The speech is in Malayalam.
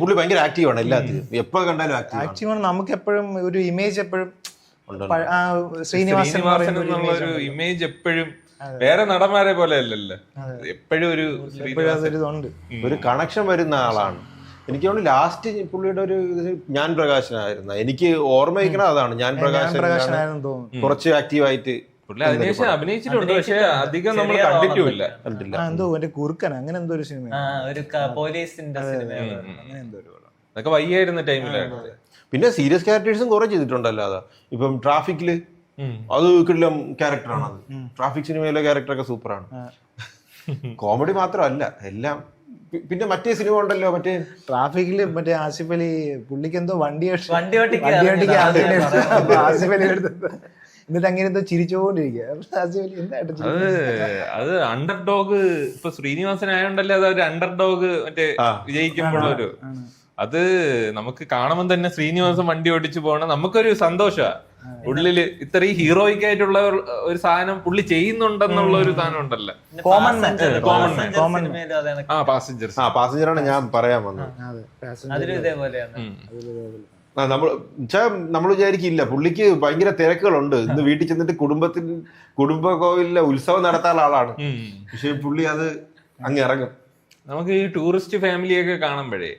പുള്ളി ഭയങ്കര ആക്റ്റീവാണ് എല്ലാത്തിലും, എപ്പോ കണ്ടാലും ആക്റ്റീവാണ്. നമുക്ക് എപ്പോഴും ഒരു ഇമേജ് എപ്പോഴും ശ്രീനിവാസൻ എന്നുള്ള ഒരു ഇമേജ് എപ്പോഴും വേറെ നടന്മാരെ പോലെ അല്ലല്ലോ, എപ്പോഴും ഒരു ഒരു കണക്ഷൻ വരുന്ന ആളാണ്. എനിക്ക് തോന്നുന്നു ലാസ്റ്റ് പുള്ളിയുടെ ഒരു ഞാൻ പ്രകാശനായിരുന്നു, എനിക്ക് ഓർമ്മ വയ്ക്കണത് അതാണ്. ഞാൻ പ്രകാശൻ കുറച്ച് ആക്റ്റീവായിട്ട് അതിനുശേഷം അഭിനയിച്ചിട്ടുണ്ട്, പക്ഷെ അധികം നമ്മൾ കണ്ടിട്ടുമില്ല. എന്തോ ഒരു കുറുക്കൻ അങ്ങനെ എന്തോ ഒരു സിനിമ, പോലീസിന്റെ സിനിമ അതൊക്കെ വയ്യായിരുന്ന ടൈമിലാണ്. പിന്നെ സീരിയസ് ക്യാരക്ടേഴ്സും കുറെ ചെയ്തിട്ടുണ്ടല്ലോ. അതാ ഇപ്പം ട്രാഫിക്കില് അത് കിടിലം ക്യാരക്ടറാണ്. അത് ട്രാഫിക് സിനിമയിലെ ക്യാരക്ടറൊക്കെ സൂപ്പറാണ്. കോമഡി മാത്രമല്ല എല്ലാം. പിന്നെ മറ്റേ സിനിമ ഉണ്ടല്ലോ, മറ്റേ ട്രാഫിക്കില് മറ്റേ ആസിഫ് അലി, പുള്ളിക്ക് എന്തോ വണ്ടി ഓട്ടിക്കാൻ ആസിഫ് അലി എടുത്തത്, എന്നിട്ട് അങ്ങനെ എന്തോ ചിരിച്ചുകൊണ്ടിരിക്കുക. അത് അണ്ടർ ഡോഗ്. ഇപ്പൊ ശ്രീനിവാസൻ ആയോണ്ടല്ലേ അത് ഒരു അണ്ടർ ഡോഗ് മറ്റേ വിജയിക്കുമ്പോഴൊരു അത് നമുക്ക് കാണുമ്പോൾ തന്നെ ശ്രീനിവാസൻ വണ്ടി ഓടിച്ചു പോകണം, നമുക്കൊരു സന്തോഷമാണ് ഉള്ളില്. ഇത്രയും ഹീറോയിക് ആയിട്ടുള്ള ഒരു സാധനം പുള്ളി ചെയ്യുന്നുണ്ടെന്നുള്ള ഒരു സാധനം ഉണ്ടല്ലോ. പാസഞ്ചറാണ് ഞാൻ പറയാൻ വന്നത്. നമ്മൾ വിചാരിക്കില്ല പുള്ളിക്ക് ഭയങ്കര തിരക്കുകളുണ്ട്. ഇന്ന് വീട്ടിൽ ചെന്നിട്ട് കുടുംബ കോവിലിലെ ഉത്സവം നടത്താനുള്ള ആളാണ്, പക്ഷെ പുള്ളി അത് അങ്ങ് ഇറങ്ങും. നമുക്ക് ഈ ടൂറിസ്റ്റ് ഫാമിലിയൊക്കെ കാണുമ്പോഴേ